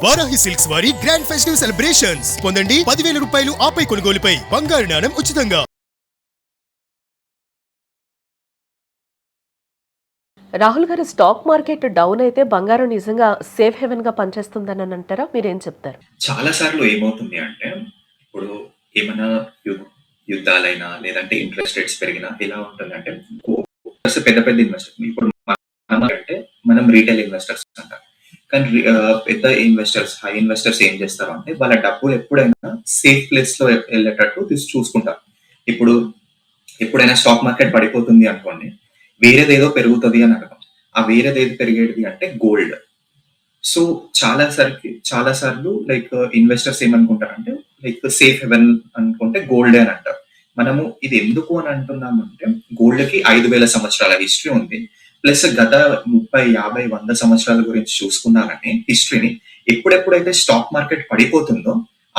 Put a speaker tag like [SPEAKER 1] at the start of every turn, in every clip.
[SPEAKER 1] Varahi silks వారి grand festive celebrations పొందండి 10,000 రూపాయలు ఆపై కొనుగోలుపై బంగారు నాణెం ఉచితంగా.
[SPEAKER 2] రాహుల్ గారు, స్టాక్ మార్కెట్ డౌన్ అయితే బంగారం నిజంగా సేఫ్ హెవెన్ గా పనిచేస్తుందని అంటారా? మీరేం చెప్తారు?
[SPEAKER 3] చాలా సార్లు ఏమవుతుంది అంటే, ఇప్పుడు ఏమైనా యుద్ధాలైనా లేదంటే ఇంట్రెస్ట్ రేట్స్ పెరిగినా ఎలా ఉంటుందంటే, పెద్ద పెద్ద ఇన్వెస్టర్ ఇప్పుడు అంటే మనం రీటైల్ ఇన్వెస్టర్స్ అంటారు. కానీ పెద్ద ఇన్వెస్టర్స్, హై ఇన్వెస్టర్స్ ఏం చేస్తారు అంటే, వాళ్ళ డబ్బులు ఎప్పుడైనా సేఫ్ ప్లేస్ లో వెళ్ళేటట్టు చూసుకుంటారు. ఇప్పుడు ఎప్పుడైనా స్టాక్ మార్కెట్ పడిపోతుంది అనుకోండి, వేరేదేదో పెరుగుతుంది అని అర్థం. ఆ వేరేదేది పెరిగేది అంటే గోల్డ్. సో చాలా సార్లు లైక్ ఇన్వెస్టర్స్ ఏమనుకుంటారంటే, లైక్ సేఫ్ హెవెన్ అనుకుంటే గోల్డే అని అంటారు. మనము ఇది ఎందుకు అని అంటున్నామంటే, గోల్డ్ కి 5,000 సంవత్సరాల హిస్టరీ ఉంది. ప్లస్ గత 30, 50, 100 సంవత్సరాల గురించి చూసుకున్నారని హిస్టరీని, ఎప్పుడెప్పుడైతే స్టాక్ మార్కెట్ పడిపోతుందో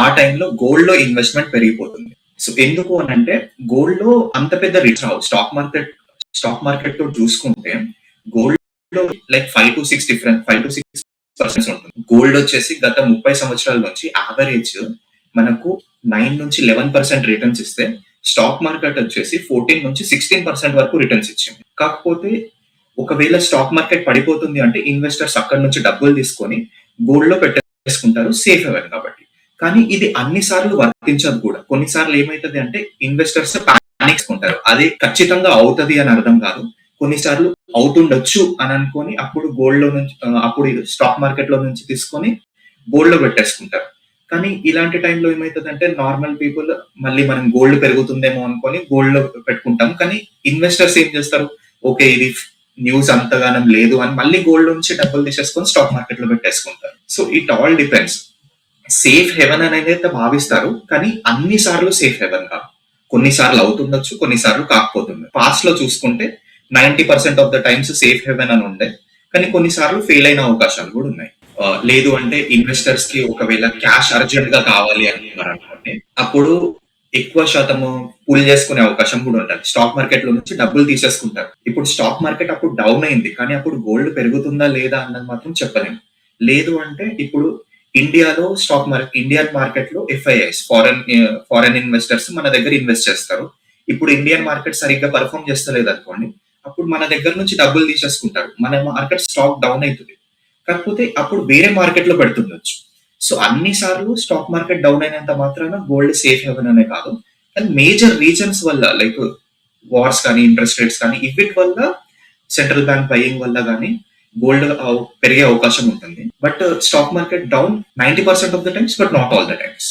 [SPEAKER 3] ఆ టైంలో గోల్డ్ లో ఇన్వెస్ట్మెంట్ పెరిగిపోతుంది. సో ఎందుకు అని అంటే, గోల్డ్ లో అంత పెద్ద రిటర్న్ రావు. స్టాక్ మార్కెట్ తో చూసుకుంటే గోల్డ్ లో లైక్ 5 to 6% ఉంటుంది. గోల్డ్ వచ్చేసి గత 30 సంవత్సరాల నుంచి యావరేజ్ మనకు 9 నుంచి 11% రిటర్న్స్ ఇస్తే, స్టాక్ మార్కెట్ వచ్చేసి 14 నుంచి 16% వరకు రిటర్న్స్ ఇచ్చింది. కాకపోతే ఒకవేళ స్టాక్ మార్కెట్ పడిపోతుంది అంటే, ఇన్వెస్టర్స్ అక్కడ నుంచి డబ్బులు తీసుకొని గోల్డ్ లో పెట్టేసుకుంటారు, సేఫ్ హెవెన్ కాబట్టి. కానీ ఇది అన్ని సార్లు వర్తించదు కూడా. కొన్నిసార్లు ఏమైతుంది అంటే, ఇన్వెస్టర్స్ పానిక్స్ ఉంటారు, అది ఖచ్చితంగా అవుతుంది అని అర్థం కాదు. కొన్నిసార్లు అవుతుండొచ్చు అని అనుకొని అప్పుడు గోల్డ్ లో నుంచి అప్పుడు స్టాక్ మార్కెట్ లో నుంచి తీసుకొని గోల్డ్ లో పెట్టేసుకుంటారు. కానీ ఇలాంటి టైంలో ఏమైతుందంటే, నార్మల్ పీపుల్ మళ్ళీ మనం గోల్డ్ పెరుగుతుందేమో అనుకొని గోల్డ్ లో పెట్టుకుంటాం. కానీ ఇన్వెస్టర్స్ ఏం చేస్తారు, ఓకే ఇది న్యూస్ అంతగానం లేదు అని మళ్ళీ గోల్డ్ నుంచి డబ్బులు తీసేసుకొని స్టాక్ మార్కెట్ లో పెట్టేసుకుంటారు. So it all depends. Safe haven అనేది అయితే భావిస్తారు, కానీ అన్ని సార్లు సేఫ్ హెవెన్ కాదు. కొన్నిసార్లు అవుతుండొచ్చు, కొన్నిసార్లు కాకపోతుంది. పాస్ట్ లో చూసుకుంటే 90% of the times safe haven అని ఉండే, కానీ కొన్నిసార్లు ఫెయిల్ అయిన అవకాశాలు కూడా ఉన్నాయి. లేదు అంటే ఇన్వెస్టర్స్ కి ఒకవేళ క్యాష్ అర్జెంట్ గా కావాలి అనుకున్నారు అనుకోండి, అప్పుడు ఎక్కువ శాతము పుల్ చేసుకునే అవకాశం కూడా ఉంటుంది. స్టాక్ మార్కెట్ లో నుంచి డబ్బులు తీసేసుకుంటారు. ఇప్పుడు స్టాక్ మార్కెట్ అప్పుడు డౌన్ అయింది, కానీ అప్పుడు గోల్డ్ పెరుగుతుందా లేదా అన్నది మాత్రం చెప్పలేము. లేదు అంటే ఇప్పుడు ఇండియాలో ఇండియన్ మార్కెట్ లో FIIs, ఫారెన్ ఇన్వెస్టర్స్ మన దగ్గర ఇన్వెస్ట్ చేస్తారు. ఇప్పుడు ఇండియన్ మార్కెట్ సరిగ్గా పర్ఫామ్ చేస్తలేదు అనుకోండి, అప్పుడు మన దగ్గర నుంచి డబ్బులు తీసేసుకుంటారు. మన మార్కెట్ స్టాక్ డౌన్ అవుతుంది, కాకపోతే అప్పుడు వేరే మార్కెట్ లో పెడుతుండొచ్చు. సో అన్ని సార్లు స్టాక్ మార్కెట్ డౌన్ అయినంత మాత్రాన గోల్డ్ సేఫ్ హెవెన్ అనే కాదు. కానీ మేజర్ రీజన్స్ వల్ల, లైక్ వార్స్ కానీ, ఇంట్రెస్ట్ రేట్స్ కానీ, వీటి వల్ల, సెంట్రల్ బ్యాంక్ బయింగ్ వల్ల కానీ గోల్డ్ పెరిగే అవకాశం ఉంటుంది. But stock market down 90% of the times, but not all the times.